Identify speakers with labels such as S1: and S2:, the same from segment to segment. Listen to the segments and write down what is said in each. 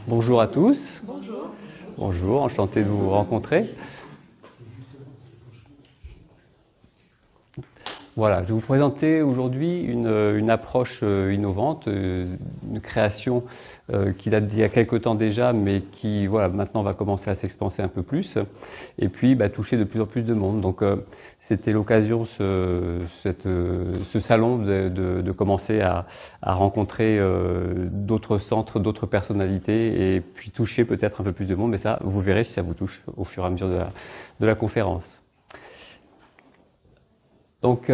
S1: Bonjour à tous.
S2: Bonjour.
S1: Bonjour, enchanté de vous rencontrer. Voilà, je vais vous présenter aujourd'hui une approche innovante, une création qui date d'il y a quelque temps déjà, mais qui voilà, maintenant va commencer à s'expanser un peu plus, et puis toucher de plus en plus de monde. Donc c'était l'occasion, ce salon, de commencer à rencontrer d'autres centres, d'autres personnalités, et puis toucher peut-être un peu plus de monde, mais ça, vous verrez si ça vous touche au fur et à mesure de la conférence. Donc,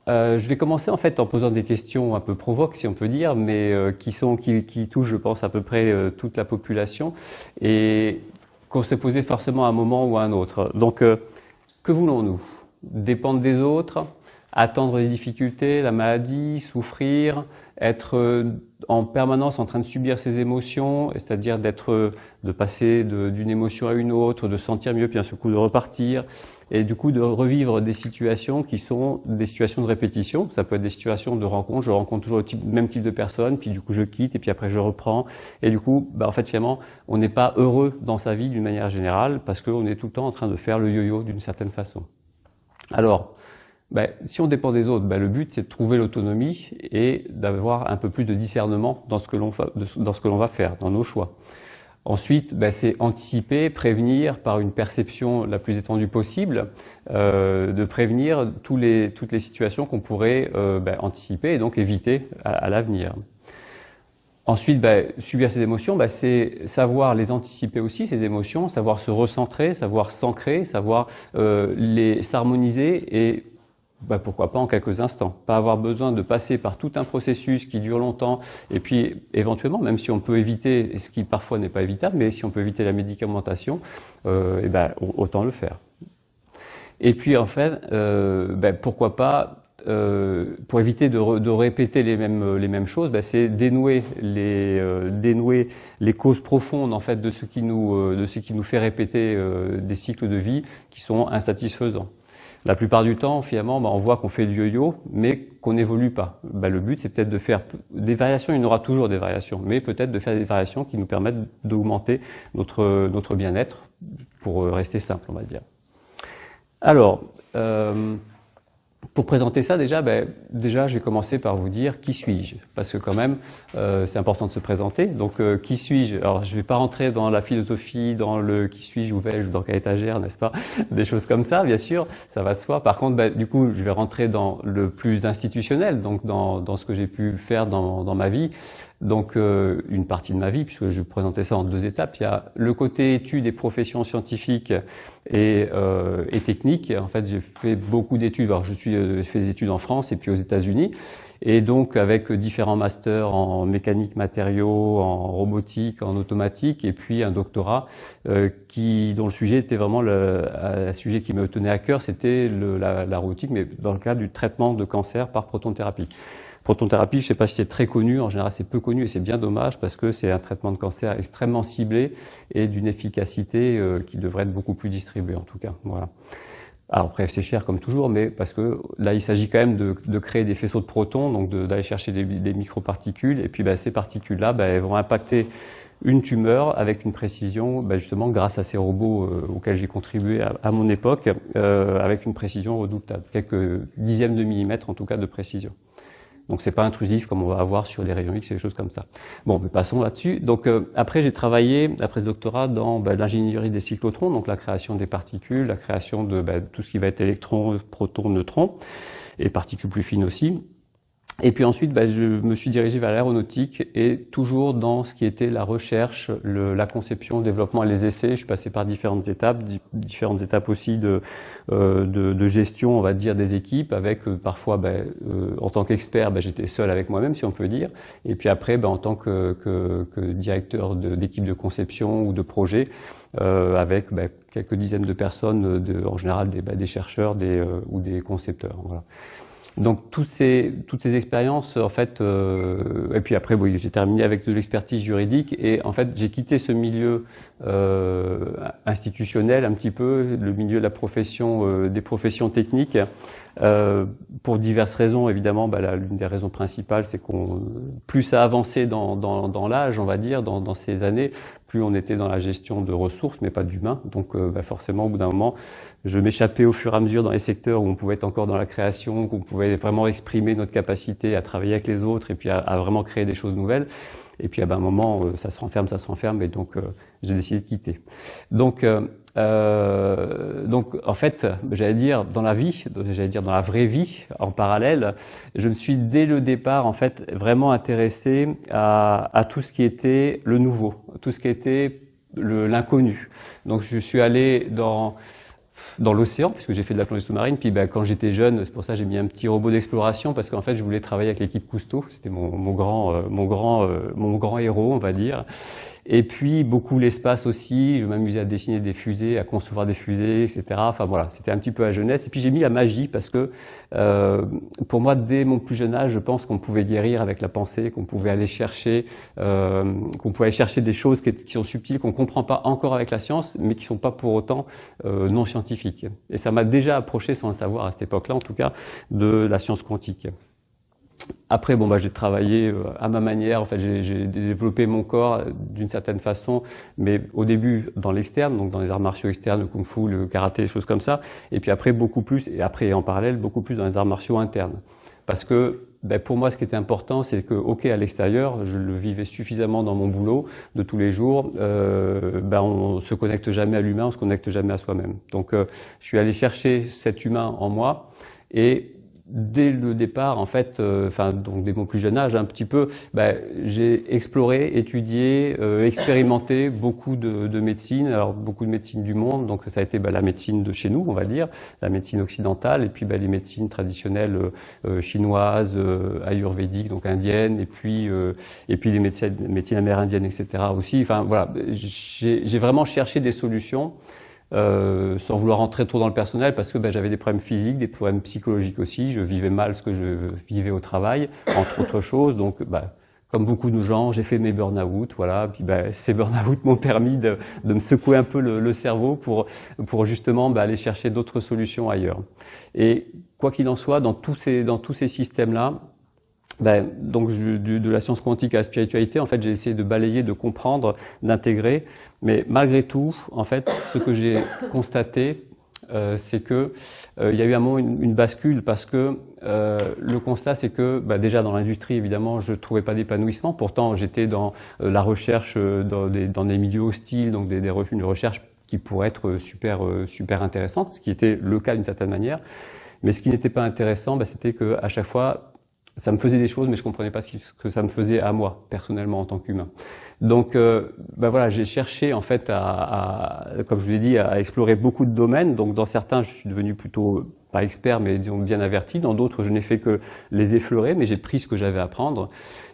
S1: je vais commencer en fait en posant des questions un peu provoques, si on peut dire, mais qui touchent, je pense, à peu près toute la population et qu'on s'est posé forcément à un moment ou à un autre. Donc, que voulons-nous? Dépendre des autres, attendre les difficultés, la maladie, souffrir, être en permanence en train de subir ses émotions, c'est-à-dire de passer d'une émotion à une autre, de se sentir mieux, puis d'un seul coup de repartir, et du coup de revivre des situations qui sont des situations de répétition. Ça peut être des situations de rencontre, je rencontre toujours le même type de personne, puis du coup je quitte, et puis après je reprends, et du coup, en fait finalement, on n'est pas heureux dans sa vie d'une manière générale, parce qu'on est tout le temps en train de faire le yo-yo d'une certaine façon. Alors, si on dépend des autres, le but c'est de trouver l'autonomie et d'avoir un peu plus de discernement dans ce que l'on va faire, dans nos choix. Ensuite, c'est anticiper, prévenir par une perception la plus étendue possible, de prévenir toutes les situations qu'on pourrait anticiper et donc éviter à l'avenir. Ensuite, subir ces émotions, c'est savoir les anticiper aussi, ces émotions, savoir se recentrer, savoir s'ancrer, savoir s'harmoniser et pourquoi pas en quelques instants. Pas avoir besoin de passer par tout un processus qui dure longtemps et puis éventuellement, même si on peut éviter, ce qui parfois n'est pas évitable, mais si on peut éviter la médicamentation, autant le faire. Et puis en fait, pourquoi pas, pour éviter de répéter les mêmes choses, c'est dénouer les causes profondes en fait de ce qui nous fait répéter des cycles de vie qui sont insatisfaisants. La plupart du temps, finalement, on voit qu'on fait du yo-yo, mais qu'on n'évolue pas. Le but, c'est peut-être de faire des variations. Il y en aura toujours des variations, mais peut-être de faire des variations qui nous permettent d'augmenter notre bien-être, pour rester simple, on va dire. Alors, pour présenter ça, déjà, je vais commencer par vous dire qui suis-je, parce que quand même, c'est important de se présenter. Donc, qui suis-je? Alors, je vais pas rentrer dans la philosophie, dans le qui suis-je, où vais-je, dans quelle étagère, n'est-ce pas? Des choses comme ça, bien sûr, ça va de soi. Par contre, du coup, je vais rentrer dans le plus institutionnel, donc dans ce que j'ai pu faire dans ma vie. Donc, une partie de ma vie, puisque je vais présenter ça en deux étapes. Il y a le côté études et professions scientifiques et techniques. En fait, j'ai fait beaucoup d'études. Alors, j'ai fait des études en France et puis aux États-Unis. Et donc, avec différents masters en mécanique matériaux, en robotique, en automatique, et puis un doctorat dont le sujet était vraiment un sujet qui me tenait à cœur, c'était la robotique, mais dans le cadre du traitement de cancer par protonthérapie. Protonthérapie, je ne sais pas si c'est très connu, en général c'est peu connu et c'est bien dommage parce que c'est un traitement de cancer extrêmement ciblé et d'une efficacité qui devrait être beaucoup plus distribuée en tout cas. Voilà. Alors après c'est cher comme toujours, mais parce que là il s'agit quand même de créer des faisceaux de protons, donc d'aller chercher des microparticules et puis ces particules-là elles vont impacter une tumeur avec une précision, justement grâce à ces robots auxquels j'ai contribué à mon époque, avec une précision redoutable, quelques dixièmes de millimètres en tout cas de précision. Donc c'est pas intrusif comme on va avoir sur les rayons X et des choses comme ça. Bon, mais passons là-dessus. Donc après j'ai travaillé après ce doctorat dans l'ingénierie des cyclotrons, donc la création des particules, la création de tout ce qui va être électrons, protons, neutrons et particules plus fines aussi. Et puis ensuite, je me suis dirigé vers l'aéronautique et toujours dans ce qui était la recherche, la conception, le développement et les essais. Je suis passé par différentes étapes aussi de gestion, on va dire, des équipes, avec parfois, en tant qu'expert, j'étais seul avec moi-même, si on peut dire. Et puis après, en tant que directeur d'équipe de conception ou de projet, avec quelques dizaines de personnes, en général des chercheurs ou des concepteurs. Voilà. Donc toutes ces expériences en fait et puis après j'ai terminé avec de l'expertise juridique et en fait j'ai quitté ce milieu institutionnel un petit peu, le milieu de la profession des professions techniques pour diverses raisons, évidemment. L'une des raisons principales, c'est plus ça avançait dans l'âge, on va dire, dans ces années, plus on était dans la gestion de ressources, mais pas d'humains. Donc forcément, au bout d'un moment, je m'échappais au fur et à mesure dans les secteurs où on pouvait être encore dans la création, où on pouvait vraiment exprimer notre capacité à travailler avec les autres et puis à vraiment créer des choses nouvelles. Et puis à un moment, ça se renferme, et donc j'ai décidé de quitter. Donc en fait, j'allais dire dans la vraie vie, en parallèle, je me suis dès le départ en fait vraiment intéressé à tout ce qui était le nouveau, tout ce qui était l'inconnu. Donc je suis allé dans l'océan, puisque j'ai fait de la plongée sous-marine. Puis quand j'étais jeune, c'est pour ça que j'ai mis un petit robot d'exploration, parce qu'en fait je voulais travailler avec l'équipe Cousteau. C'était mon grand héros, on va dire. Et puis beaucoup l'espace aussi. Je m'amusais à dessiner des fusées, à concevoir des fusées, etc. Enfin voilà, c'était un petit peu la jeunesse. Et puis j'ai mis la magie parce que pour moi, dès mon plus jeune âge, je pense qu'on pouvait guérir avec la pensée, qu'on pouvait aller chercher des choses qui sont subtiles, qu'on comprend pas encore avec la science, mais qui sont pas pour autant non scientifiques. Et ça m'a déjà approché, sans le savoir à cette époque-là, en tout cas, de la science quantique. Après, j'ai travaillé à ma manière. En fait, j'ai développé mon corps d'une certaine façon, mais au début dans l'externe, donc dans les arts martiaux externes, le kung-fu, le karaté, des choses comme ça. Et puis après, en parallèle, beaucoup plus dans les arts martiaux internes. Parce que, pour moi, ce qui était important, c'est que, à l'extérieur, je le vivais suffisamment dans mon boulot de tous les jours. On se connecte jamais à l'humain, on se connecte jamais à soi-même. Donc, je suis allé chercher cet humain en moi et dès le départ, en fait, donc dès mon plus jeune âge, un petit peu, j'ai exploré, étudié, expérimenté beaucoup de médecine, alors beaucoup de médecine du monde. Donc ça a été la médecine de chez nous, on va dire, la médecine occidentale, et puis les médecines traditionnelles chinoises, ayurvédiques, donc indiennes, et puis les médecines amérindiennes, etc. aussi. Enfin voilà, j'ai vraiment cherché des solutions. Sans vouloir rentrer trop dans le personnel, parce que j'avais des problèmes physiques, des problèmes psychologiques aussi. Je vivais mal ce que je vivais au travail, entre autres choses. Donc, comme beaucoup de gens, j'ai fait mes burn-out, voilà. Puis ces burn-out m'ont permis de me secouer un peu le cerveau pour justement aller chercher d'autres solutions ailleurs. Et quoi qu'il en soit, dans tous ces systèmes-là, donc de la science quantique à la spiritualité, en fait, j'ai essayé de balayer, de comprendre, d'intégrer. Mais malgré tout, en fait, ce que j'ai constaté, c'est que il y a eu un moment une bascule, parce que le constat, c'est que déjà dans l'industrie, évidemment, je trouvais pas d'épanouissement. Pourtant, j'étais dans la recherche dans des milieux hostiles, donc une recherche qui pourrait être super intéressante, ce qui était le cas d'une certaine manière. Mais ce qui n'était pas intéressant, c'était que à chaque fois, ça me faisait des choses, mais je comprenais pas ce que ça me faisait à moi, personnellement, en tant qu'humain. Donc, j'ai cherché, en fait, comme je vous ai dit, à explorer beaucoup de domaines. Donc, dans certains, je suis devenu plutôt, pas expert, mais disons bien averti. Dans d'autres, je n'ai fait que les effleurer, mais j'ai pris ce que j'avais à apprendre.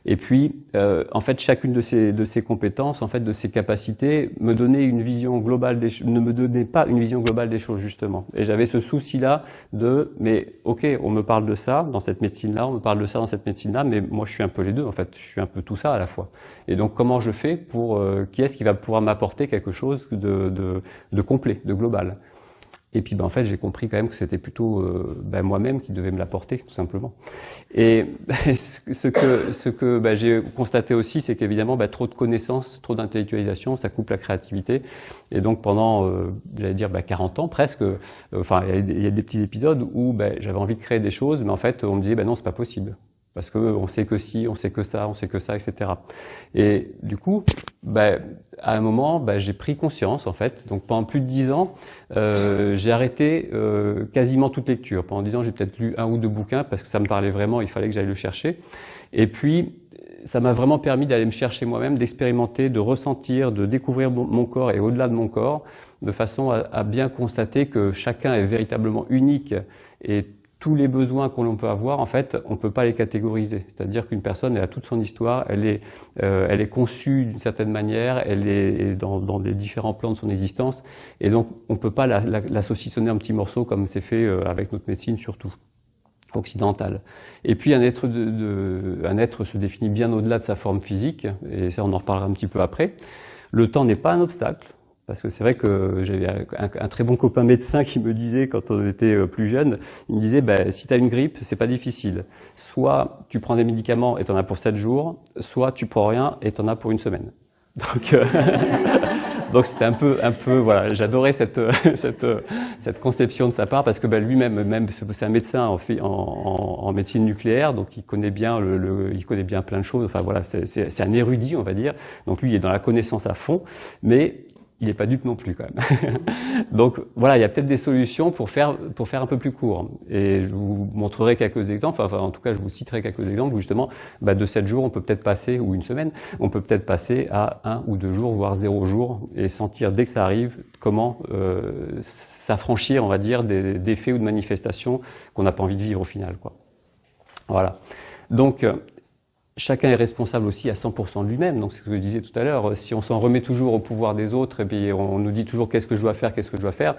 S1: Et puis, en fait, chacune de ces compétences, en fait, de ces capacités, ne me donnait pas une vision globale des choses, justement. Et j'avais ce souci-là mais ok, on me parle de ça dans cette médecine-là, on me parle de ça dans cette médecine-là, mais moi, je suis un peu les deux, en fait. Je suis un peu tout ça à la fois. Et donc, comment je fais qui est-ce qui va pouvoir m'apporter quelque chose de complet, de global? Et puis, en fait, j'ai compris quand même que c'était plutôt moi-même qui devais me l'apporter, tout simplement. Et ce que j'ai constaté aussi, c'est qu'évidemment, trop de connaissances, trop d'intellectualisation, ça coupe la créativité. Et donc, pendant, 40 ans presque, il y a des petits épisodes où j'avais envie de créer des choses, mais en fait, on me disait, non, c'est pas possible. Parce que on sait que si, on sait que ça, etc. Et du coup, à un moment, j'ai pris conscience, en fait. Donc pendant plus de 10 ans, j'ai arrêté quasiment toute lecture. Pendant 10 ans, j'ai peut-être lu 1 ou 2 bouquins parce que ça me parlait vraiment, il fallait que j'aille le chercher. Et puis, ça m'a vraiment permis d'aller me chercher moi-même, d'expérimenter, de ressentir, de découvrir mon corps et au-delà de mon corps, de façon à bien constater que chacun est véritablement unique, et tous les besoins qu'on peut avoir, en fait, on peut pas les catégoriser. C'est-à-dire qu'une personne, elle a toute son histoire, elle est conçue d'une certaine manière, elle est dans des différents plans de son existence, et donc on peut pas la saucissonner en petits morceaux comme c'est fait avec notre médecine, surtout occidentale. Et puis un être se définit bien au-delà de sa forme physique, et ça on en reparlera un petit peu après. Le temps n'est pas un obstacle, Parce que c'est vrai que j'avais un très bon copain médecin qui me disait, quand on était plus jeune, il me disait, si tu as une grippe, c'est pas difficile. Soit tu prends des médicaments et tu en as pour 7 jours, soit tu prends rien et tu en as pour une semaine. Donc, donc c'était un peu, voilà, j'adorais cette conception de sa part parce que lui-même, c'est un médecin en médecine nucléaire, donc il connaît bien il connaît bien plein de choses. Enfin voilà, c'est un érudit, on va dire. Donc lui, il est dans la connaissance à fond, mais il n'est pas dupe non plus quand même. Donc voilà, il y a peut-être des solutions pour faire un peu plus court. Et je vous montrerai quelques exemples, enfin en tout cas je vous citerai quelques exemples où justement de 7 jours on peut peut-être passer, ou une semaine, on peut peut-être passer à 1 ou 2 jours, voire 0 jours, et sentir dès que ça arrive comment s'affranchir, on va dire, des faits ou de manifestations qu'on n'a pas envie de vivre au final, quoi. Voilà. Donc chacun est responsable aussi à 100% de lui-même, donc c'est ce que je disais tout à l'heure. Si on s'en remet toujours au pouvoir des autres et puis on nous dit toujours qu'est-ce que je dois faire,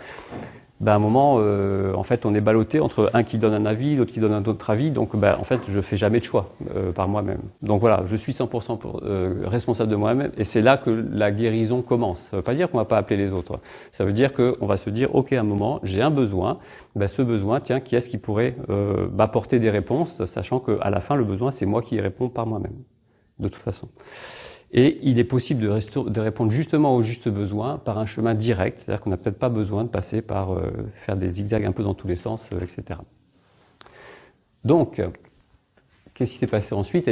S1: à un moment, en fait, on est ballotté entre un qui donne un avis, l'autre qui donne un autre avis, donc en fait, je fais jamais de choix par moi-même. Donc voilà, je suis 100% responsable de moi-même, et c'est là que la guérison commence. Ça veut pas dire qu'on va pas appeler les autres. Ça veut dire qu'on va se dire, ok, à un moment, j'ai un besoin. Ce besoin, tiens, qui est-ce qui pourrait m'apporter des réponses, sachant qu'à la fin, le besoin, c'est moi qui y réponds par moi-même, de toute façon. Et il est possible de répondre justement aux justes besoins par un chemin direct, c'est-à-dire qu'on n'a peut-être pas besoin de passer par faire des zigzags un peu dans tous les sens, etc. Donc, qu'est-ce qui s'est passé ensuite?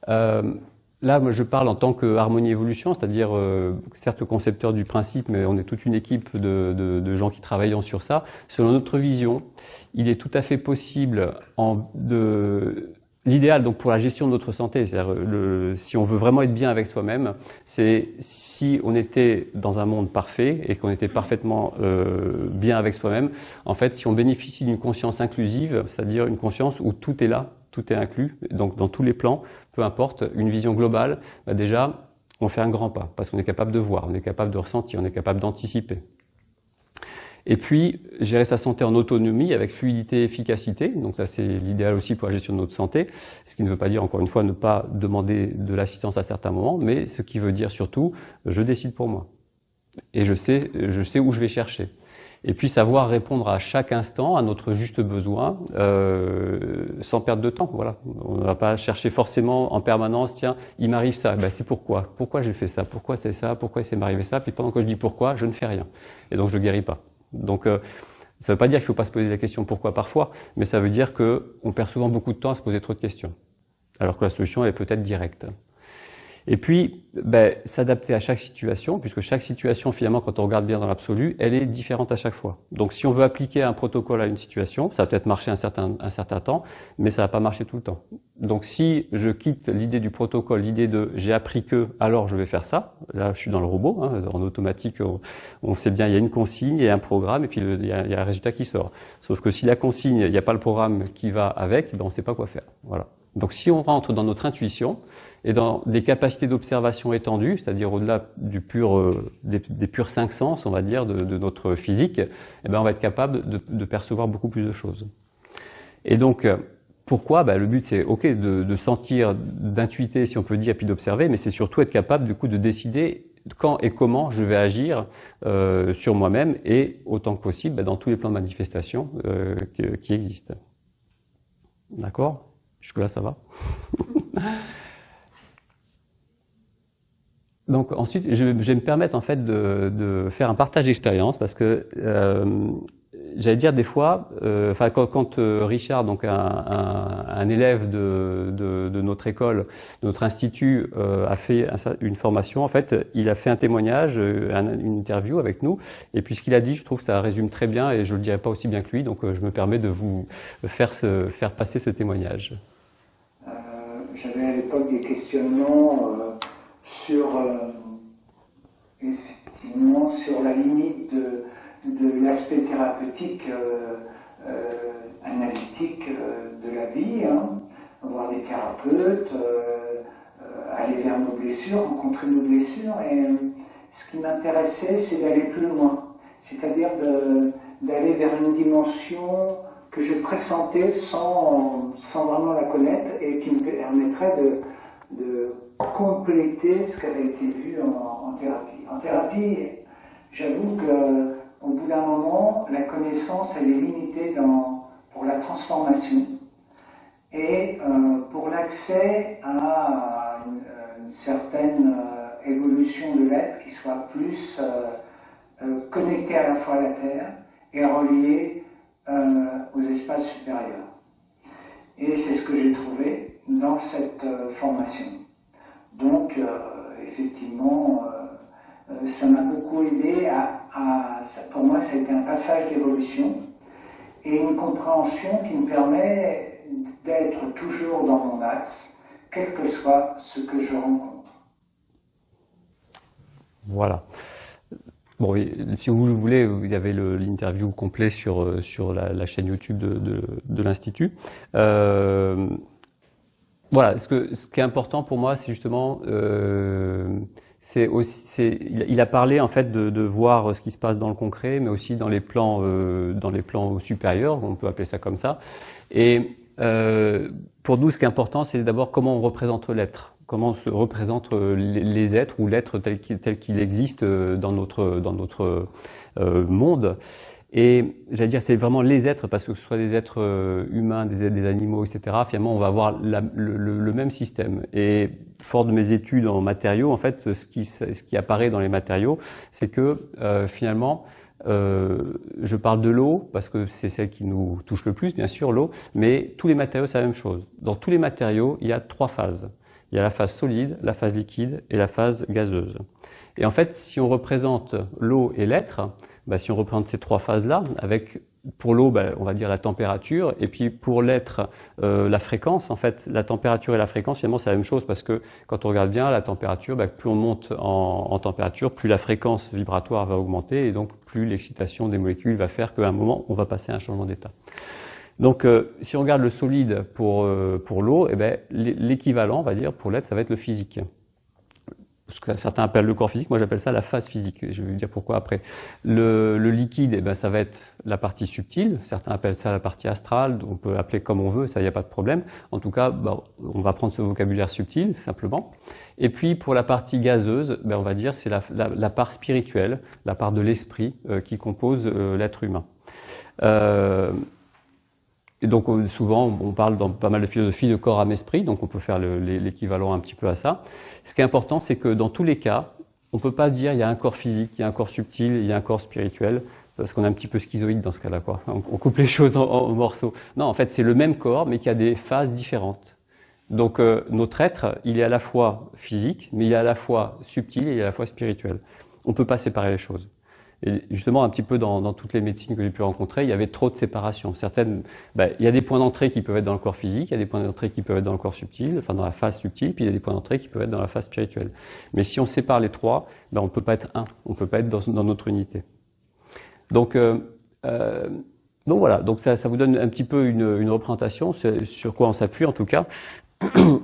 S1: Là, moi, je parle en tant que Harmonie Évolution, c'est-à-dire certes concepteur du principe, mais on est toute une équipe de gens qui travaillent sur ça. Selon notre vision, il est tout à fait possible l'idéal donc pour la gestion de notre santé, c'est-à-dire si on veut vraiment être bien avec soi-même, c'est si on était dans un monde parfait et qu'on était parfaitement bien avec soi-même. En fait, si on bénéficie d'une conscience inclusive, c'est-à-dire une conscience où tout est là, tout est inclus, donc dans tous les plans, peu importe, une vision globale, déjà, on fait un grand pas parce qu'on est capable de voir, on est capable de ressentir, on est capable d'anticiper. Et puis, gérer sa santé en autonomie avec fluidité et efficacité. Donc ça, c'est l'idéal aussi pour la gestion de notre santé. Ce qui ne veut pas dire, encore une fois, ne pas demander de l'assistance à certains moments, mais ce qui veut dire surtout, je décide pour moi. Et je sais où je vais chercher. Et puis savoir répondre à chaque instant à notre juste besoin, sans perdre de temps. Voilà. On ne va pas chercher forcément en permanence, tiens, il m'arrive ça, c'est pourquoi j'ai fait ça, pourquoi c'est ça, pourquoi il s'est m'arrivé ça, puis pendant que je dis pourquoi, je ne fais rien. Et donc je guéris pas. Donc ça ne veut pas dire qu'il ne faut pas se poser la question pourquoi parfois, mais ça veut dire qu'on perd souvent beaucoup de temps à se poser trop de questions, alors que la solution est peut-être directe. Et puis, s'adapter à chaque situation, puisque chaque situation, finalement, quand on regarde bien dans l'absolu, elle est différente à chaque fois. Donc, si on veut appliquer un protocole à une situation, ça va peut-être marcher un certain temps, mais ça va pas marcher tout le temps. Donc, si je quitte l'idée du protocole, l'idée de j'ai appris que, alors je vais faire ça, là, je suis dans le robot, en automatique, on sait bien, il y a une consigne, il y a un programme, et puis il y a un résultat qui sort. Sauf que si la consigne, il n'y a pas le programme qui va avec, on ne sait pas quoi faire. Voilà. Donc, si on rentre dans notre intuition, et dans des capacités d'observation étendues, c'est-à-dire au-delà des purs 5 sens, on va dire, de notre physique, on va être capable de percevoir beaucoup plus de choses. Et donc, pourquoi? Le but, c'est de sentir, d'intuiter, si on peut dire, puis d'observer, mais c'est surtout être capable, du coup, de décider quand et comment je vais agir sur moi-même et autant que possible dans tous les plans de manifestation qui existent. D'accord? Jusque-là, ça va? Donc ensuite, je vais me permettre en fait de faire un partage d'expérience parce que j'allais dire des fois, quand Richard, donc un élève de notre école, de notre institut, a fait une formation, en fait, il a fait un témoignage, une interview avec nous, et puis ce qu'il a dit, je trouve que ça résume très bien, et je le dirai pas aussi bien que lui, donc je me permets de vous faire passer ce témoignage.
S2: J'avais à l'époque des questionnements effectivement sur la limite de l'aspect thérapeutique, analytique de la vie, voir des thérapeutes, aller vers nos blessures, rencontrer nos blessures, et ce qui m'intéressait, c'est d'aller plus loin, c'est-à-dire d'aller vers une dimension que je pressentais sans vraiment la connaître et qui me permettrait de compléter ce qui avait été vu en thérapie. En thérapie, j'avoue que au bout d'un moment, la connaissance, elle est limitée pour la transformation et pour l'accès à une certaine évolution de l'être qui soit plus connectée à la fois à la Terre et reliée aux espaces supérieurs. Et c'est ce que j'ai trouvé dans cette formation. Donc, effectivement, ça m'a beaucoup aidé pour moi, ça a été un passage d'évolution et une compréhension qui me permet d'être toujours dans mon axe, quel que soit ce que je rencontre.
S1: Voilà. Bon, si vous voulez, il y avait l'interview complet sur la chaîne YouTube de l'Institut. Voilà, ce qui est important pour moi, c'est justement, il a parlé en fait de voir ce qui se passe dans le concret, mais aussi dans les plans supérieurs, on peut appeler ça comme ça. Et pour nous, ce qui est important, c'est d'abord comment on représente l'être. Comment se représentent les êtres ou l'être tel qu'il existe dans notre monde. Et j'allais dire, c'est vraiment les êtres, parce que ce soit des êtres humains, des animaux, etc., finalement, on va avoir le même système. Et fort de mes études en matériaux, en fait, ce qui apparaît dans les matériaux, c'est que finalement, je parle de l'eau, parce que c'est celle qui nous touche le plus, bien sûr, l'eau, mais tous les matériaux, c'est la même chose. Dans tous les matériaux, il y a 3 phases. Il y a la phase solide, la phase liquide et la phase gazeuse. Et en fait, si on représente l'eau et l'être, si on représente ces 3 phases-là, avec pour l'eau, on va dire la température, et puis pour l'être, la fréquence. En fait, la température et la fréquence, finalement, c'est la même chose, parce que quand on regarde bien, la température, plus on monte en température, plus la fréquence vibratoire va augmenter, et donc plus l'excitation des molécules va faire qu'à un moment, on va passer à un changement d'état. Donc, si on regarde le solide pour l'eau, l'équivalent, on va dire, pour l'être, ça va être le physique. Ce que certains appellent le corps physique, moi j'appelle ça la phase physique. Je vais vous dire pourquoi après. Le liquide, ça va être la partie subtile. Certains appellent ça la partie astrale. On peut appeler comme on veut, ça, il n'y a pas de problème. En tout cas, on va prendre ce vocabulaire subtil, simplement. Et puis, pour la partie gazeuse, on va dire c'est la part spirituelle, la part de l'esprit qui compose l'être humain. Et donc souvent, on parle dans pas mal de philosophies de corps, âme, esprit, donc on peut faire l'équivalent un petit peu à ça. Ce qui est important, c'est que dans tous les cas, on peut pas dire il y a un corps physique, il y a un corps subtil, il y a un corps spirituel, parce qu'on est un petit peu schizoïde dans ce cas-là, quoi. On coupe les choses en morceaux. Non, en fait, c'est le même corps, mais qui a des phases différentes. Donc notre être, il est à la fois physique, mais il est à la fois subtil et il est à la fois spirituel. On peut pas séparer les choses. Et justement, un petit peu dans toutes les médecines que j'ai pu rencontrer, il y avait trop de séparation. Certaines, il y a des points d'entrée qui peuvent être dans le corps physique, il y a des points d'entrée qui peuvent être dans le corps subtil, enfin dans la phase subtile, puis il y a des points d'entrée qui peuvent être dans la phase spirituelle. Mais si on sépare les 3, on peut pas être un, on peut pas être dans notre unité. Donc voilà, donc ça vous donne un petit peu une représentation, sur quoi on s'appuie en tout cas.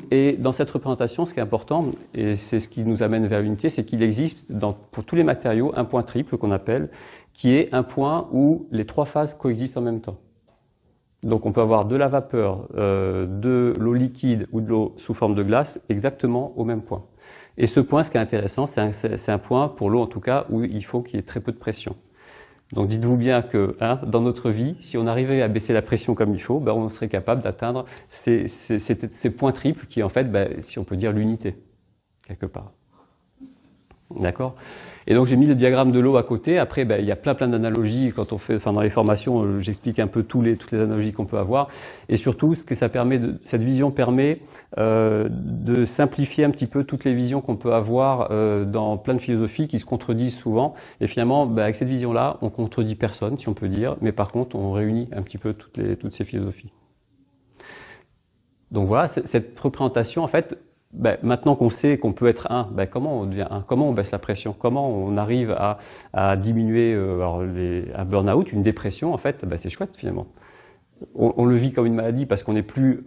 S1: Et dans cette représentation, ce qui est important, et c'est ce qui nous amène vers l'unité, c'est qu'il existe pour tous les matériaux un point triple qu'on appelle, qui est un point où les 3 phases coexistent en même temps. Donc on peut avoir de la vapeur, de l'eau liquide ou de l'eau sous forme de glace exactement au même point. Et ce point, ce qui est intéressant, c'est un point, pour l'eau en tout cas, où il faut qu'il y ait très peu de pression. Donc dites-vous bien que dans notre vie, si on arrivait à baisser la pression comme il faut, on serait capable d'atteindre ces points triples qui est en fait, si on peut dire, l'unité, quelque part. D'accord ? Et donc j'ai mis le diagramme de l'eau à côté. Après, il y a plein d'analogies quand on fait, dans les formations, j'explique un peu toutes les analogies qu'on peut avoir. Et surtout, ce que ça permet, cette vision permet de simplifier un petit peu toutes les visions qu'on peut avoir dans plein de philosophies qui se contredisent souvent. Et finalement, avec cette vision-là, on contredit personne, si on peut dire, mais par contre, on réunit un petit peu toutes ces philosophies. Donc voilà, cette représentation, en fait. Maintenant qu'on sait qu'on peut être un, comment on devient un? Comment on baisse la pression? Comment on arrive à diminuer un burn-out, une dépression? En fait, c'est chouette finalement. On le vit comme une maladie parce qu'on n'est plus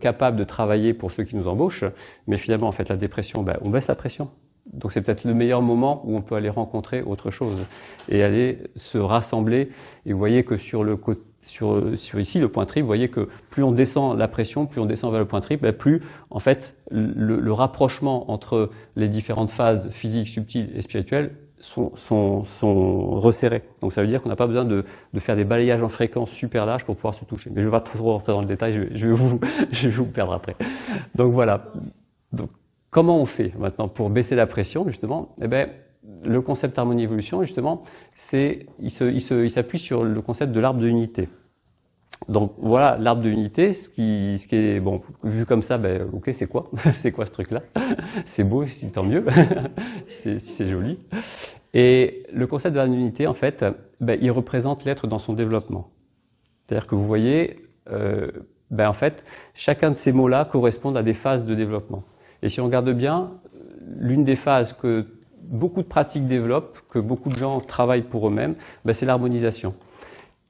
S1: capable de travailler pour ceux qui nous embauchent. Mais finalement, en fait, la dépression, on baisse la pression. Donc c'est peut-être le meilleur moment où on peut aller rencontrer autre chose et aller se rassembler. Et vous voyez que sur ici, le point triple, vous voyez que plus on descend la pression, plus on descend vers le point triple, plus, en fait, le rapprochement entre les différentes phases physiques, subtiles et spirituelles sont resserrés. Donc ça veut dire qu'on n'a pas besoin de faire des balayages en fréquence super larges pour pouvoir se toucher. Mais je ne vais pas trop rentrer dans le détail, je vais vous perdre après. Donc voilà. Donc, comment on fait maintenant pour baisser la pression, justement? Eh ben, le concept harmonie-évolution, justement, il s'appuie sur le concept de l'arbre de unité. Donc voilà, l'arbre de unité, ce qui est, bon, vu comme ça, ben, ok, c'est quoi? C'est quoi ce truc-là? C'est beau, si tant mieux, si c'est joli. Et le concept de l'arbre de unité, en fait, ben, il représente l'être dans son développement. C'est-à-dire que vous voyez, ben, en fait, chacun de ces mots-là correspond à des phases de développement. Et si on regarde bien, l'une des phases que beaucoup de pratiques développent, que beaucoup de gens travaillent pour eux-mêmes, ben, c'est l'harmonisation.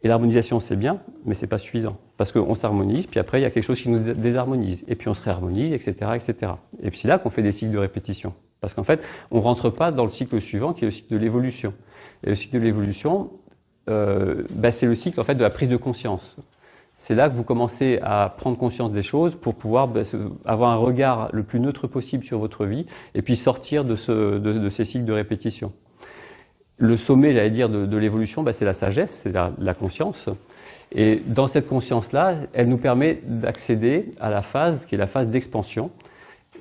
S1: Et l'harmonisation, c'est bien, mais c'est pas suffisant. Parce qu'on s'harmonise, puis après, il y a quelque chose qui nous désharmonise. Et puis on se réharmonise, etc., etc. Et puis c'est là qu'on fait des cycles de répétition. Parce qu'en fait, on rentre pas dans le cycle suivant, qui est le cycle de l'évolution. Et le cycle de l'évolution, ben, c'est le cycle, en fait, de la prise de conscience. C'est là que vous commencez à prendre conscience des choses pour pouvoir ben, avoir un regard le plus neutre possible sur votre vie, et puis sortir de ces cycles de répétition. Le sommet, j'allais dire, de l'évolution, bah, c'est la sagesse, c'est la conscience. Et dans cette conscience-là, elle nous permet d'accéder à la phase qui est la phase d'expansion.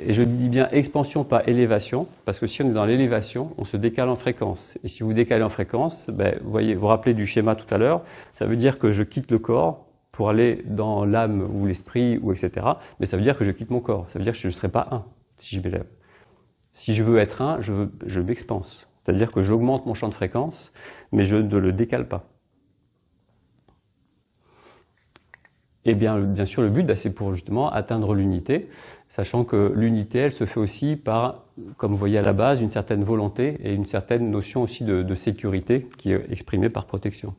S1: Et je dis bien expansion, pas élévation, parce que si on est dans l'élévation, on se décale en fréquence. Et si vous décalez en fréquence, ben, vous voyez, vous rappelez du schéma tout à l'heure, ça veut dire que je quitte le corps pour aller dans l'âme ou l'esprit, ou etc. Mais ça veut dire que je quitte mon corps. Ça veut dire que je ne serai pas un si je m'élève. Si je veux être un, je m'expanse. C'est-à-dire que j'augmente mon champ de fréquence, mais je ne le décale pas. Et bien sûr, le but, bah, c'est pour justement atteindre l'unité, sachant que l'unité, elle se fait aussi par, comme vous voyez à la base, une certaine volonté et une certaine notion aussi de sécurité qui est exprimée par protection.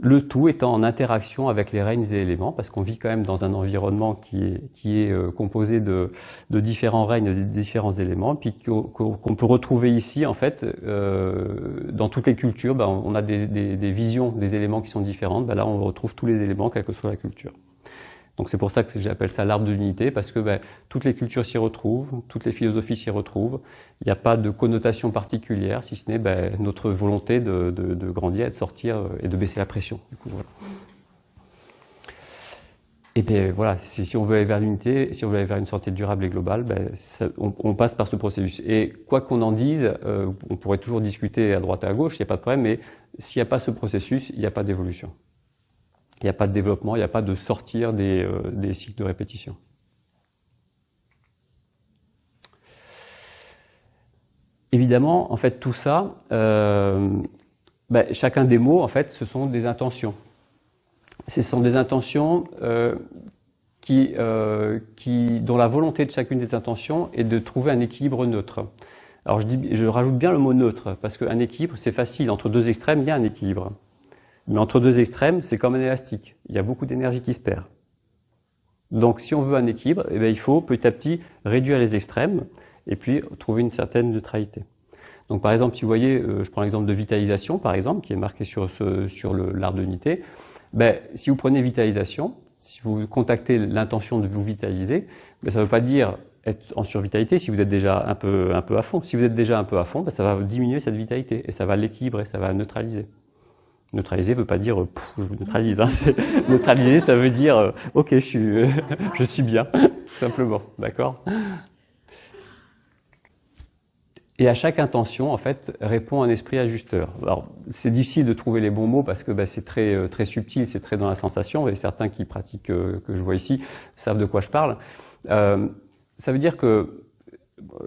S1: Le tout étant en interaction avec les règnes et éléments, parce qu'on vit quand même dans un environnement qui est composé de différents règnes, de différents éléments, puis qu'on peut retrouver ici, en fait, dans toutes les cultures, ben, on a des visions des éléments qui sont différentes. Ben là, on retrouve tous les éléments, quelle que soit la culture. Donc c'est pour ça que j'appelle ça l'arbre de l'unité, parce que ben, toutes les cultures s'y retrouvent, toutes les philosophies s'y retrouvent. Il n'y a pas de connotation particulière, si ce n'est ben, notre volonté de grandir et de sortir et de baisser la pression. Du coup, voilà. Et bien voilà, si on veut aller vers l'unité, si on veut aller vers une santé durable et globale, ben, on passe par ce processus. Et quoi qu'on en dise, on pourrait toujours discuter à droite et à gauche, il n'y a pas de problème, mais s'il n'y a pas ce processus, il n'y a pas d'évolution. Il n'y a pas de développement, il n'y a pas de sortir des cycles de répétition. Évidemment, en fait, tout ça, ben, chacun des mots, en fait, ce sont des intentions. Ce sont des intentions dont la volonté de chacune des intentions est de trouver un équilibre neutre. Alors, je rajoute bien le mot neutre, parce qu'un équilibre, c'est facile. Entre deux extrêmes, il y a un équilibre. Mais entre deux extrêmes, c'est comme un élastique. Il y a beaucoup d'énergie qui se perd. Donc, si on veut un équilibre, eh bien, il faut petit à petit réduire les extrêmes et puis trouver une certaine neutralité. Donc, par exemple, si vous voyez, je prends l'exemple de vitalisation, par exemple, qui est marqué sur l'arbre de l'unité. Ben, si vous prenez vitalisation, si vous contactez l'intention de vous vitaliser, ben, ça ne veut pas dire être en survitalité si vous êtes déjà un peu à fond. Si vous êtes déjà un peu à fond, ben, ça va diminuer cette vitalité et ça va l'équilibrer, ça va neutraliser. Neutraliser veut pas dire je vous neutralise. Hein. Neutraliser, ça veut dire ok, je suis bien, tout simplement, d'accord. Et à chaque intention, en fait, répond un esprit ajusteur. Alors, c'est difficile de trouver les bons mots parce que bah, c'est très subtil, c'est très dans la sensation. Et certains qui pratiquent que je vois ici savent de quoi je parle. Ça veut dire que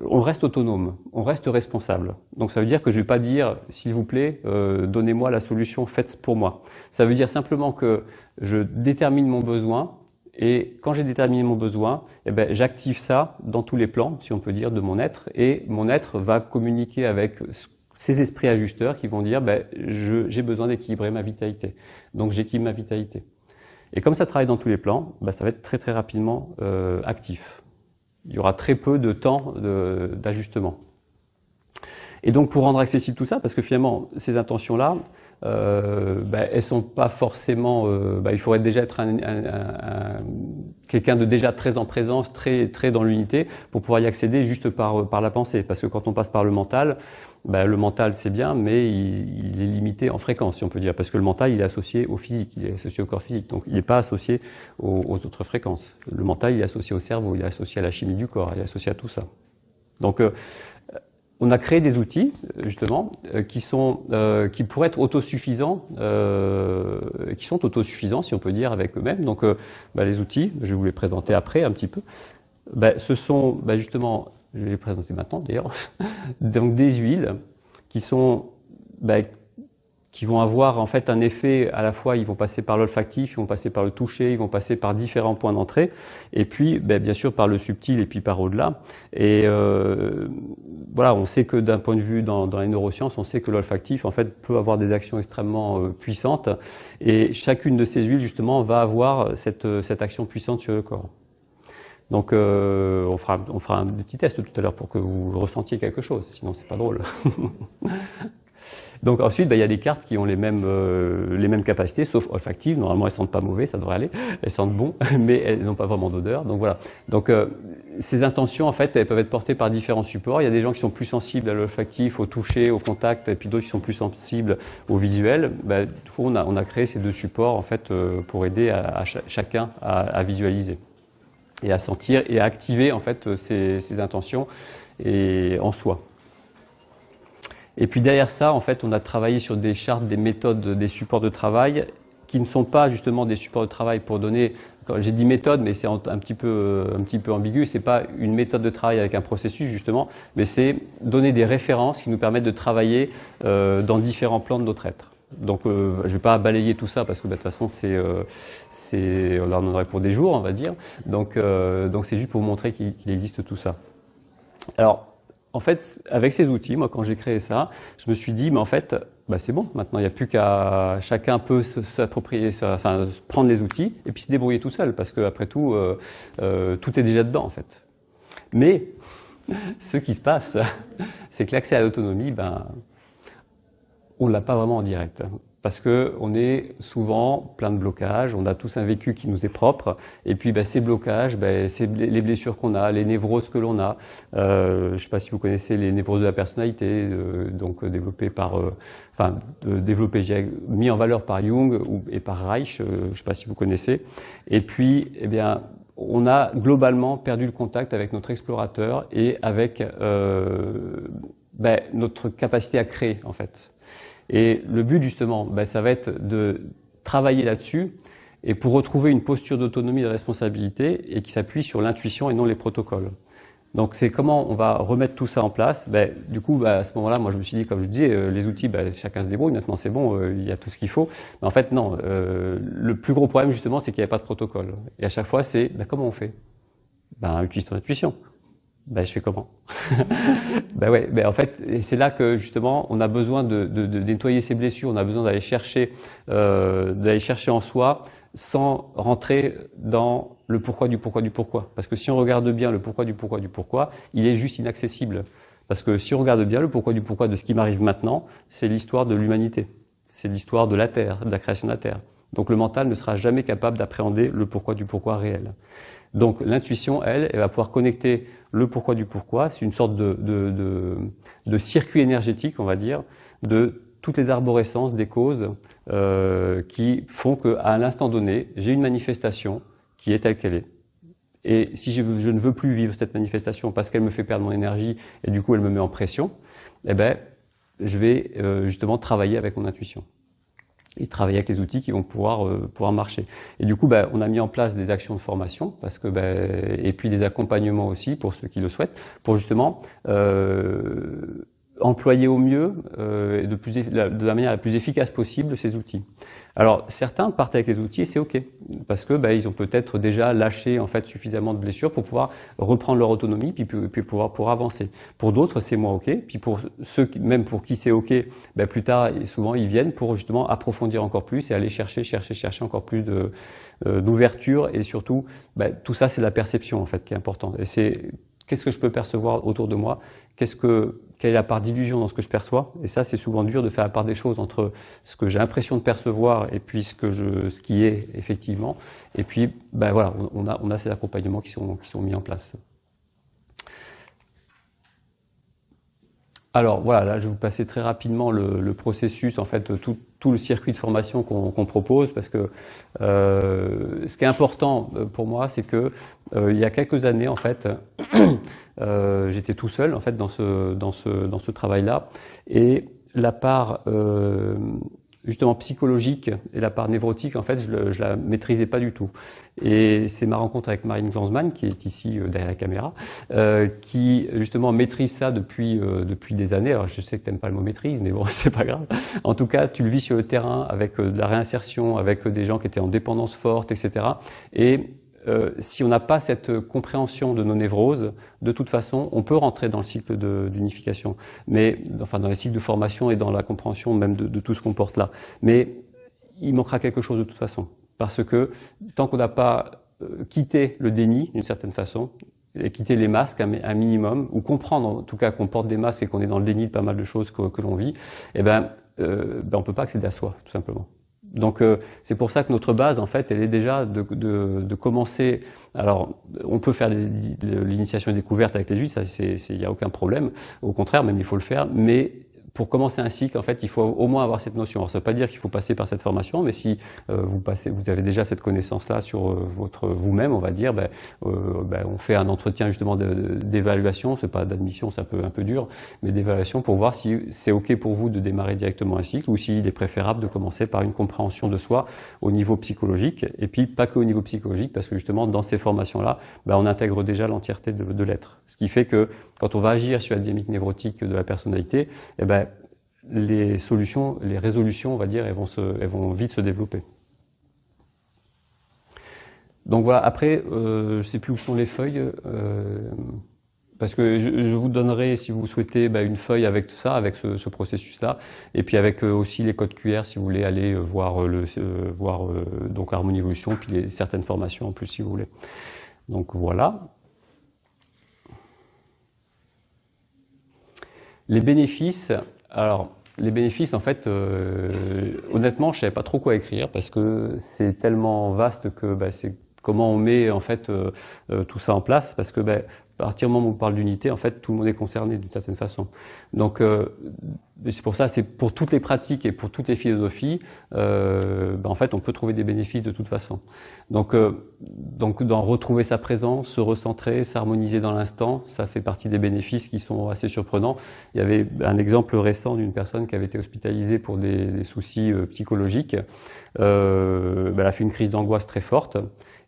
S1: on reste autonome, on reste responsable. Donc ça veut dire que je vais pas dire, s'il vous plaît, donnez-moi la solution, faites pour moi. Ça veut dire simplement que je détermine mon besoin, et quand j'ai déterminé mon besoin, eh ben, j'active ça dans tous les plans, si on peut dire, de mon être, et mon être va communiquer avec ces esprits ajusteurs qui vont dire, ben, j'ai besoin d'équilibrer ma vitalité. Donc j'équilibre ma vitalité. Et comme ça travaille dans tous les plans, ben, ça va être très rapidement actif. Il y aura très peu de temps d'ajustement. Et donc pour rendre accessible tout ça, parce que finalement ces intentions-là, elles sont pas forcément. Il faudrait déjà être quelqu'un de déjà très en présence, très dans l'unité, pour pouvoir y accéder juste par la pensée. Parce que quand on passe par le mental c'est bien, mais il est limité en fréquence, si on peut dire, parce que le mental il est associé au physique, il est associé au corps physique, donc il n'est pas associé aux autres fréquences. Le mental il est associé au cerveau, il est associé à la chimie du corps, il est associé à tout ça. Donc on a créé des outils, justement, qui pourraient être autosuffisants, qui sont autosuffisants, si on peut dire, avec eux-mêmes. Donc, les outils, je vais vous les présenter après un petit peu. Ce sont, justement, je vais les présenter maintenant d'ailleurs, donc des huiles qui sont, qui vont avoir en fait un effet à la fois, ils vont passer par l'olfactif, ils vont passer par le toucher, ils vont passer par différents points d'entrée, et puis bien sûr par le subtil et puis par au-delà. Et voilà, on sait que d'un point de vue dans les neurosciences, on sait que l'olfactif en fait peut avoir des actions extrêmement puissantes, et chacune de ces huiles justement va avoir cette action puissante sur le corps. Donc on fera un petit test tout à l'heure pour que vous ressentiez quelque chose, sinon c'est pas drôle. Donc ensuite, il y a des cartes qui ont les mêmes capacités, sauf olfactives. Normalement, elles sentent pas mauvais, ça devrait aller. Elles sentent bon, mais elles n'ont pas vraiment d'odeur. Donc voilà. Donc ces intentions, en fait, elles peuvent être portées par différents supports. Il y a des gens qui sont plus sensibles à l'olfactif, au toucher, au contact, et puis d'autres qui sont plus sensibles au visuel. Du coup, on a créé ces deux supports en fait pour aider à chacun à visualiser et à sentir et à activer en fait ces intentions et en soi. Et puis derrière ça, en fait, on a travaillé sur des chartes, des méthodes, des supports de travail qui ne sont pas justement des supports de travail pour donner. J'ai dit méthode, mais c'est un petit peu ambigu. C'est pas une méthode de travail avec un processus justement, mais c'est donner des références qui nous permettent de travailler dans différents plans de notre être. Donc, je vais pas balayer tout ça parce que de toute façon, on en aurait pour des jours, on va dire. Donc c'est juste pour vous montrer qu'il existe tout ça. Alors. En fait, avec ces outils, moi, quand j'ai créé ça, je me suis dit, mais en fait, c'est bon. Maintenant, il n'y a plus qu'à chacun peut s'approprier, prendre les outils et puis se débrouiller tout seul, parce que après tout, tout est déjà dedans, en fait. Mais ce qui se passe, c'est que l'accès à l'autonomie, on l'a pas vraiment en direct. Parce que on est souvent plein de blocages, on a tous un vécu qui nous est propre, et puis ces blocages, c'est les blessures qu'on a, les névroses que l'on a. Je ne sais pas si vous connaissez les névroses de la personnalité, donc développées mis en valeur par Jung et par Reich, je ne sais pas si vous connaissez. Et puis, on a globalement perdu le contact avec notre explorateur et avec notre capacité à créer en fait. Et le but justement, ça va être de travailler là-dessus et pour retrouver une posture d'autonomie et de responsabilité et qui s'appuie sur l'intuition et non les protocoles. Donc c'est comment on va remettre tout ça en place. Du coup, à ce moment-là, moi je me suis dit, comme je disais, les outils, chacun se débrouille. Maintenant c'est bon, il y a tout ce qu'il faut. Mais en fait non, le plus gros problème justement, c'est qu'il n'y avait pas de protocole. Et à chaque fois, c'est comment on fait ? Utilise ton intuition. Je fais comment? En fait, c'est là que justement, on a besoin de nettoyer ses blessures, on a besoin d'aller chercher en soi, sans rentrer dans le pourquoi du pourquoi du pourquoi. Parce que si on regarde bien le pourquoi du pourquoi, il est juste inaccessible. Parce que si on regarde bien le pourquoi du pourquoi de ce qui m'arrive maintenant, c'est l'histoire de l'humanité, c'est l'histoire de la Terre, de la création de la Terre. Donc le mental ne sera jamais capable d'appréhender le pourquoi du pourquoi réel. Donc l'intuition, elle va pouvoir connecter le pourquoi du pourquoi. C'est une sorte de circuit énergétique, on va dire, de toutes les arborescences des causes qui font qu'à l'instant donné, j'ai une manifestation qui est telle qu'elle est. Et si je ne veux plus vivre cette manifestation parce qu'elle me fait perdre mon énergie et du coup elle me met en pression, je vais justement travailler avec mon intuition. Et travailler avec les outils qui vont pouvoir marcher. Et du coup, on a mis en place des actions de formation, parce que et puis des accompagnements aussi pour ceux qui le souhaitent, pour justement employer au mieux et de la manière la plus efficace possible ces outils. Alors certains partent avec les outils et c'est ok, parce que ils ont peut-être déjà lâché en fait suffisamment de blessures pour pouvoir reprendre leur autonomie puis pour avancer. Pour d'autres c'est moins ok, puis pour ceux même pour qui c'est ok, plus tard souvent ils viennent pour justement approfondir encore plus et aller chercher encore plus d'ouverture et surtout tout ça c'est la perception en fait qui est importante. Et c'est qu'est-ce que je peux percevoir autour de moi? quelle est la part d'illusion dans ce que je perçois. Et ça, c'est souvent dur de faire la part des choses entre ce que j'ai l'impression de percevoir et puis ce qui est effectivement. Et puis, ben voilà, on a ces accompagnements qui sont mis en place. Alors voilà, là je vais vous passer très rapidement le processus, en fait, tout le circuit de formation qu'on propose, parce que ce qui est important pour moi, c'est que il y a quelques années, en fait, j'étais tout seul, en fait, dans ce travail-là, et la part justement psychologique et la part névrotique, en fait, je la maîtrisais pas du tout. Et c'est ma rencontre avec Marine Glanzmann, qui est ici derrière la caméra, qui justement maîtrise ça depuis des années. Alors je sais que t'aimes pas le mot maîtrise, mais bon, c'est pas grave. En tout cas, tu le vis sur le terrain avec de la réinsertion, avec des gens qui étaient en dépendance forte, etc. Et si on n'a pas cette compréhension de nos névroses, de toute façon, on peut rentrer dans le cycle d'unification, mais enfin dans les cycles de formation et dans la compréhension même de tout ce qu'on porte là. Mais il manquera quelque chose de toute façon, parce que tant qu'on n'a pas quitté le déni d'une certaine façon, et quitter les masques un minimum, ou comprendre en tout cas qu'on porte des masques et qu'on est dans le déni de pas mal de choses que l'on vit, eh on peut pas accéder à soi, tout simplement. Donc c'est pour ça que notre base, en fait, elle est déjà de commencer. Alors, on peut faire l'initiation et découverte avec les huiles, ça, il y a aucun problème. Au contraire, même il faut le faire. Mais pour commencer un cycle, en fait, il faut au moins avoir cette notion. Alors, ça ne veut pas dire qu'il faut passer par cette formation, mais si vous avez déjà cette connaissance-là sur vous-même, on va dire, on fait un entretien justement d'évaluation. C'est pas d'admission, c'est un peu dur, mais d'évaluation pour voir si c'est ok pour vous de démarrer directement un cycle ou s'il est préférable de commencer par une compréhension de soi au niveau psychologique, et puis pas que au niveau psychologique, parce que justement dans ces formations-là, on intègre déjà l'entièreté de l'être. Ce qui fait que quand on va agir sur la dynamique névrotique de la personnalité, les solutions, les résolutions, on va dire, elles vont vite se développer. Donc voilà, après, je sais plus où sont les feuilles, parce que je vous donnerai, si vous souhaitez, une feuille avec tout ça, avec ce processus-là, et puis avec aussi les codes QR, si vous voulez aller voir donc Harmonie Évolution, puis certaines formations en plus, si vous voulez. Donc voilà. Les bénéfices, alors les bénéfices, en fait, honnêtement, je savais pas trop quoi écrire parce que c'est tellement vaste que c'est comment on met en fait tout ça en place, parce que à partir du moment où on parle d'unité, en fait, tout le monde est concerné d'une certaine façon. Donc c'est pour ça, c'est pour toutes les pratiques et pour toutes les philosophies, en fait, on peut trouver des bénéfices de toute façon. Donc d'en retrouver sa présence, se recentrer, s'harmoniser dans l'instant, ça fait partie des bénéfices qui sont assez surprenants. Il y avait un exemple récent d'une personne qui avait été hospitalisée pour des soucis psychologiques. Elle a fait une crise d'angoisse très forte.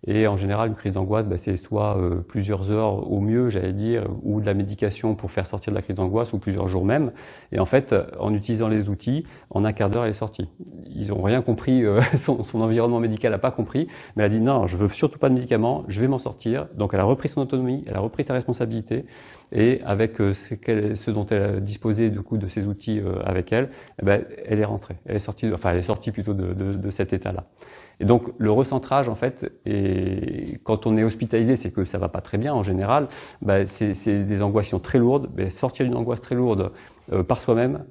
S1: Et en général, une crise d'angoisse, c'est soit plusieurs heures au mieux, j'allais dire, ou de la médication pour faire sortir de la crise d'angoisse, ou plusieurs jours même. Et en fait, en utilisant les outils, en un quart d'heure, elle est sortie. Ils ont rien compris, son environnement médical n'a pas compris, mais elle a dit non, je veux surtout pas de médicaments, je vais m'en sortir. Donc elle a repris son autonomie, elle a repris sa responsabilité, et avec ce dont elle a disposé du coup de ces outils avec elle, elle est rentrée. Elle est sortie plutôt de cet état-là. Et donc le recentrage, en fait, et quand on est hospitalisé, c'est que ça va pas très bien en général. C'est des angoisses qui sont très lourdes. Sortir d'une angoisse très lourde par soi-même,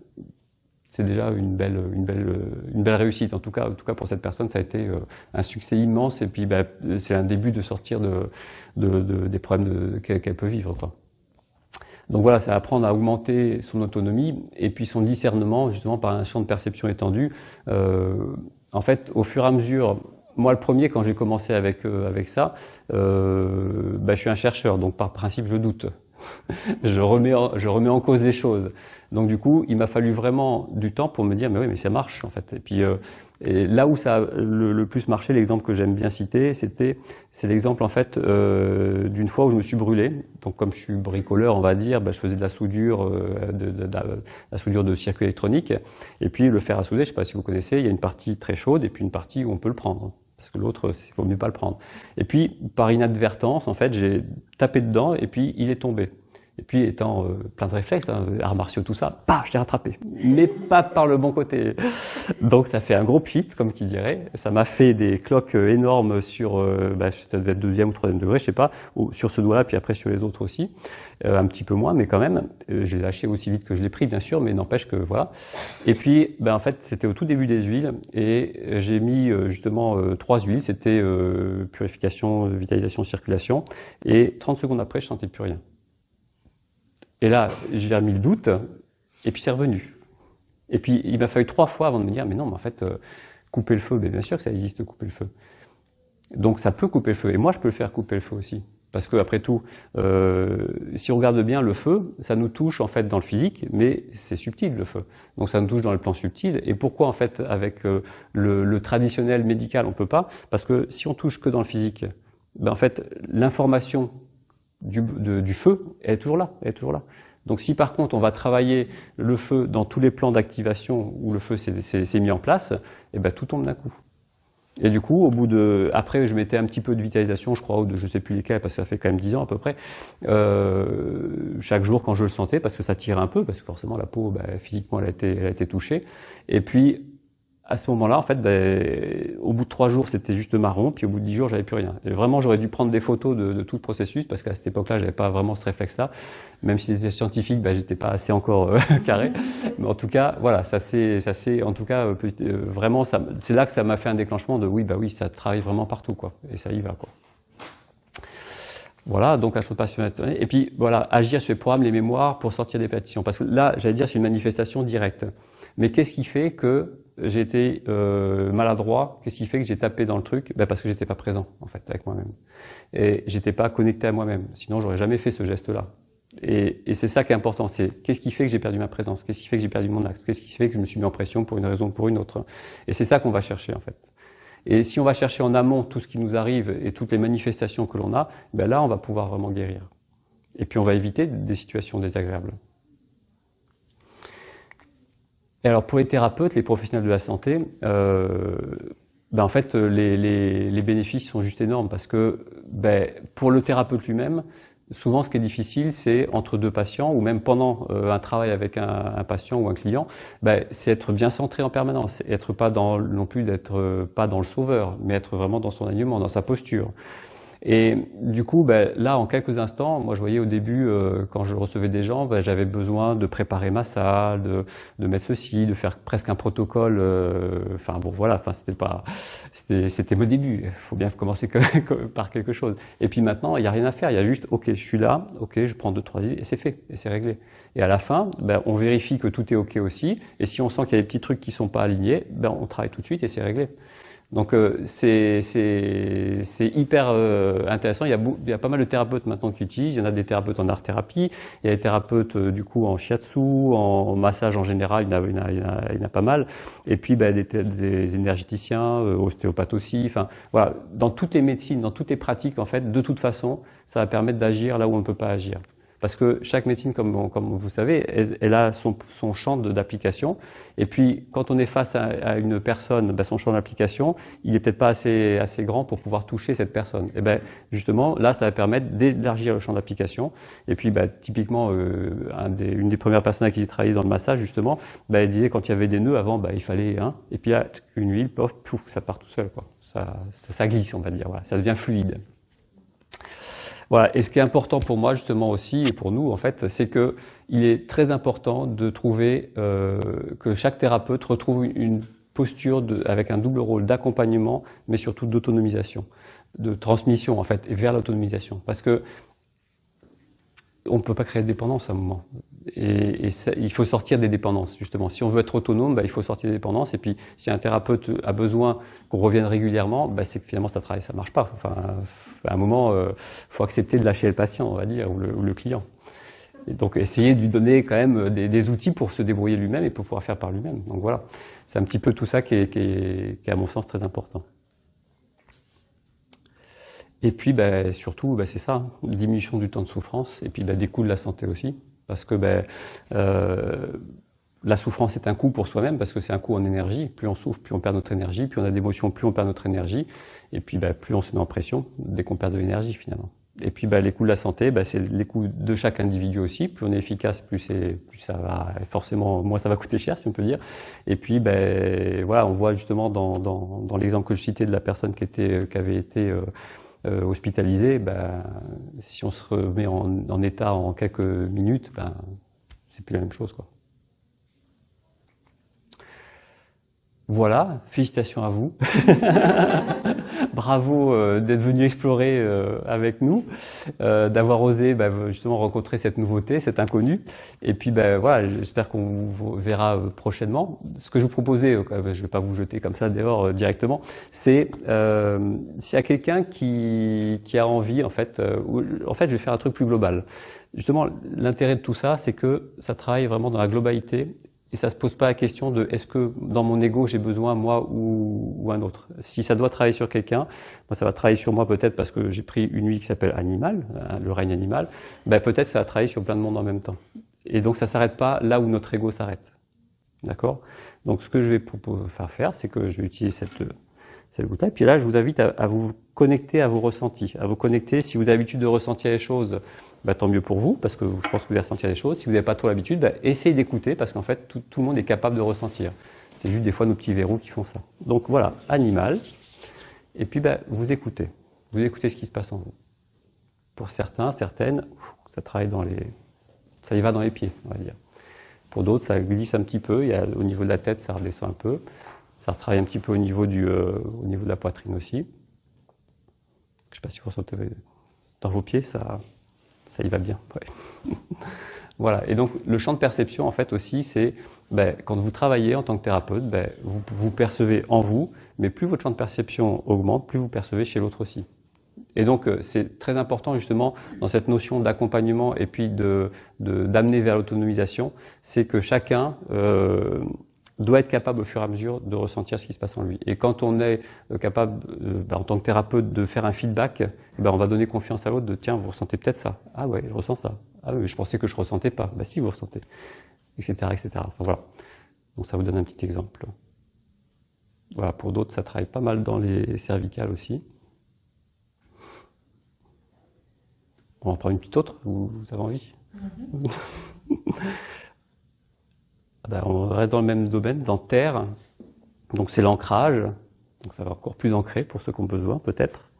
S1: c'est déjà une belle réussite. En tout cas pour cette personne, ça a été un succès immense. Et puis c'est un début de sortir des problèmes qu'elle peut vivre, quoi. Donc voilà, c'est apprendre à augmenter son autonomie et puis son discernement, justement par un champ de perception étendu. En fait, au fur et à mesure, moi le premier, quand j'ai commencé avec ça, je suis un chercheur, donc par principe je doute. je remets en cause les choses. Donc du coup, il m'a fallu vraiment du temps pour me dire mais oui, mais ça marche en fait. Et puis et là où ça a le plus marché, l'exemple que j'aime bien citer, c'est l'exemple en fait d'une fois où je me suis brûlé. Donc comme je suis bricoleur, on va dire, je faisais de la soudure, la soudure de circuits électroniques. Et puis le fer à souder, je sais pas si vous connaissez, il y a une partie très chaude et puis une partie où on peut le prendre. Parce que l'autre, il vaut mieux pas le prendre. Et puis, par inadvertance, en fait, j'ai tapé dedans et puis il est tombé. Et puis, étant plein de réflexes, hein, arts martiaux, tout ça, je l'ai rattrapé. Mais pas par le bon côté. Donc, ça fait un gros pchit, comme qui dirait. Ça m'a fait des cloques énormes sur, ça devait être 2e ou 3e degré, je sais pas, sur ce doigt-là, puis après sur les autres aussi. Un petit peu moins, mais quand même. Je l'ai lâché aussi vite que je l'ai pris, bien sûr, mais n'empêche que voilà. Et puis, en fait, c'était au tout début des huiles, et j'ai mis justement 3 huiles. C'était purification, vitalisation, circulation. Et 30 secondes après, je sentais plus rien. Et là, j'ai remis le doute, et puis c'est revenu. Et puis, il m'a fallu 3 fois avant de me dire, mais non, mais en fait, couper le feu, bien sûr que ça existe, couper le feu. Donc, ça peut couper le feu. Et moi, je peux le faire couper le feu aussi. Parce que, après tout, si on regarde bien le feu, ça nous touche, en fait, dans le physique, mais c'est subtil, le feu. Donc, ça nous touche dans le plan subtil. Et pourquoi, en fait, avec le traditionnel médical, on peut pas? Parce que si on touche que dans le physique, en fait, l'information du feu, elle est toujours là, Donc si par contre on va travailler le feu dans tous les plans d'activation où le feu s'est mis en place, tout tombe d'un coup. Et du coup, après je mettais un petit peu de vitalisation, je crois, ou de je sais plus lesquels, parce que ça fait quand même 10 ans à peu près, chaque jour quand je le sentais, parce que ça tire un peu, parce que forcément la peau, physiquement elle a été touchée. Et puis, à ce moment-là, en fait, au bout de 3 jours, c'était juste marron, puis au bout de 10 jours, j'avais plus rien. Et vraiment, j'aurais dû prendre des photos de tout le processus, parce qu'à cette époque-là, j'avais pas vraiment ce réflexe-là. Même si c'était scientifique, j'étais pas assez encore carré. Mais en tout cas, voilà, ça c'est, en tout cas, vraiment, c'est là que ça m'a fait un déclenchement de oui, ça travaille vraiment partout, quoi. Et ça y va, quoi. Voilà, donc astropassion. Et puis, voilà, agir sur les programmes, les mémoires pour sortir des pétitions. Parce que là, j'allais dire, c'est une manifestation directe. Mais qu'est-ce qui fait que j'ai été maladroit? Qu'est-ce qui fait que j'ai tapé dans le truc? Parce que j'étais pas présent, en fait, avec moi-même. Et j'étais pas connecté à moi-même. Sinon, j'aurais jamais fait ce geste-là. Et c'est ça qui est important. C'est qu'est-ce qui fait que j'ai perdu ma présence? Qu'est-ce qui fait que j'ai perdu mon axe? Qu'est-ce qui fait que je me suis mis en pression pour une raison ou pour une autre? Et c'est ça qu'on va chercher, en fait. Et si on va chercher en amont tout ce qui nous arrive et toutes les manifestations que l'on a, là, on va pouvoir vraiment guérir. Et puis, on va éviter des situations désagréables. Et alors pour les thérapeutes, les professionnels de la santé, en fait les bénéfices sont juste énormes parce que pour le thérapeute lui-même, souvent ce qui est difficile, c'est entre 2 patients ou même pendant un travail avec un patient ou un client, c'est être bien centré en permanence, être pas non plus d'être pas dans le sauveur, mais être vraiment dans son alignement, dans sa posture. Et du coup, là, en quelques instants, moi, je voyais au début, quand je recevais des gens, j'avais besoin de préparer ma salle, de mettre ceci, de faire presque un protocole. C'était mon début. Il faut bien commencer par quelque chose. Et puis maintenant, il n'y a rien à faire. Il y a juste, ok, je suis là, ok, je prends 2-3 idées et c'est fait, et c'est réglé. Et à la fin, on vérifie que tout est ok aussi. Et si on sent qu'il y a des petits trucs qui sont pas alignés, on travaille tout de suite et c'est réglé. Donc c'est hyper intéressant. Il y a pas mal de thérapeutes maintenant qui utilisent. Il y en a des thérapeutes en art-thérapie. Il y a des thérapeutes du coup en shiatsu, en massage en général. Il y en a pas mal. Et puis des énergéticiens, ostéopathes aussi. Enfin voilà, dans toutes les médecines, dans toutes les pratiques en fait, de toute façon, ça va permettre d'agir là où on ne peut pas agir. Parce que chaque médecine, comme vous savez, elle a son champ d'application. Et puis, quand on est face à une personne, son champ d'application, il est peut-être pas assez grand pour pouvoir toucher cette personne. Et justement, là, ça va permettre d'élargir le champ d'application. Et puis, typiquement, une des premières personnes à qui j'ai travaillé dans le massage, justement, elle disait quand il y avait des nœuds avant, il fallait et puis là, une huile, pouf, ça part tout seul, quoi. Ça glisse, on va dire. Voilà, ça devient fluide. Voilà. Et ce qui est important pour moi justement aussi et pour nous en fait, c'est que il est très important de trouver que chaque thérapeute retrouve une posture avec un double rôle d'accompagnement, mais surtout d'autonomisation, de transmission en fait, et vers l'autonomisation, parce que on ne peut pas créer de dépendance à un moment. Et il faut sortir des dépendances, justement. Si on veut être autonome, il faut sortir des dépendances. Et puis, si un thérapeute a besoin qu'on revienne régulièrement, c'est que finalement, ça marche pas. Enfin, à un moment, faut accepter de lâcher le patient, on va dire, ou le client. Et donc, essayer de lui donner quand même des outils pour se débrouiller lui-même et pour pouvoir faire par lui-même. Donc voilà. C'est un petit peu tout ça qui est à mon sens, très important. Et puis, surtout, c'est ça, diminution du temps de souffrance, et puis des coûts de la santé aussi, parce que la souffrance est un coût pour soi-même, parce que c'est un coût en énergie. Plus on souffre, plus on perd notre énergie, plus on a d'émotions, plus on perd notre énergie, et puis plus on se met en pression dès qu'on perd de l'énergie finalement. Et puis les coûts de la santé, c'est les coûts de chaque individu aussi. Plus on est efficace, plus ça va forcément, moins ça va coûter cher, si on peut dire. Et puis voilà, on voit justement dans l'exemple que je citais de la personne qui avait été hospitalisée, si on se remet en état en quelques minutes, c'est plus la même chose, quoi. Voilà, félicitations à vous. Bravo d'être venu explorer avec nous, d'avoir osé justement rencontrer cette nouveauté, cet inconnu. Et puis voilà, j'espère qu'on vous verra prochainement. Ce que je vous proposais, je vais pas vous jeter comme ça dehors directement, c'est s'il y a quelqu'un qui a envie, en fait, je vais faire un truc plus global. Justement, l'intérêt de tout ça, c'est que ça travaille vraiment dans la globalité. Et ça se pose pas la question de est-ce que dans mon ego j'ai besoin moi ou un autre. Si ça doit travailler sur quelqu'un, moi ça va travailler sur moi peut-être parce que j'ai pris une huile qui s'appelle animal, le règne animal. Peut-être ça va travailler sur plein de monde en même temps. Et donc ça s'arrête pas là où notre ego s'arrête. D'accord ? Donc ce que je vais faire, c'est que je vais utiliser cette goutte-là. Et puis là, je vous invite à vous connecter à vos ressentis, à vous connecter. Si vous avez l'habitude de ressentir les choses, tant mieux pour vous, parce que je pense que vous allez ressentir des choses. Si vous n'avez pas trop l'habitude, essayez d'écouter, parce qu'en fait, tout le monde est capable de ressentir. C'est juste des fois nos petits verrous qui font ça. Donc voilà, animal. Et puis vous écoutez. Vous écoutez ce qui se passe en vous. Pour certains, certaines, ça travaille ça y va dans les pieds, on va dire. Pour d'autres, ça glisse un petit peu. Au niveau de la tête, ça redescend un peu. Ça retravaille un petit peu au niveau de la poitrine aussi. Je ne sais pas si vous ressentez dans vos pieds, ça y va bien. Ouais. Voilà. Et donc, le champ de perception, en fait, aussi, c'est quand vous travaillez en tant que thérapeute, vous percevez en vous, mais plus votre champ de perception augmente, plus vous percevez chez l'autre aussi. Et donc, c'est très important, justement, dans cette notion d'accompagnement et puis d'amener vers l'autonomisation, c'est que chacun doit être capable au fur et à mesure de ressentir ce qui se passe en lui. Et quand on est capable, en tant que thérapeute, de faire un feedback, on va donner confiance à l'autre de tiens, vous ressentez peut-être ça. Ah ouais, je ressens ça. Ah oui, je pensais que je ressentais pas. Si, vous ressentez. Etc., etc. Enfin voilà. Donc ça vous donne un petit exemple. Voilà, pour d'autres, ça travaille pas mal dans les cervicales aussi. On en prend une petite autre, vous avez envie? On reste dans le même domaine, dans terre. Donc c'est l'ancrage. Donc ça va encore plus ancrer pour ceux qui ont besoin, peut-être.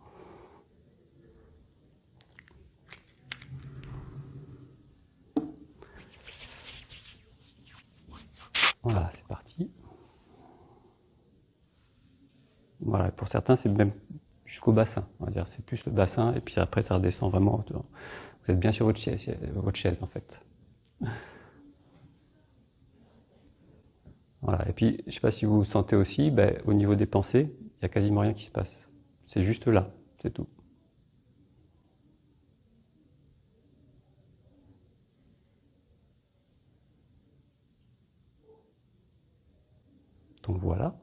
S1: Voilà, c'est parti. Voilà, pour certains, c'est même jusqu'au bassin. On va dire, c'est plus le bassin, et puis après, ça redescend vraiment. Vous êtes bien sur votre chaise en fait. Voilà. Et puis, je ne sais pas si vous sentez aussi, au niveau des pensées, il n'y a quasiment rien qui se passe. C'est juste là, c'est tout. Donc voilà.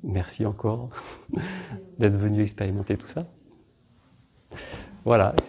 S1: Merci encore d'être venu expérimenter tout ça. Voilà.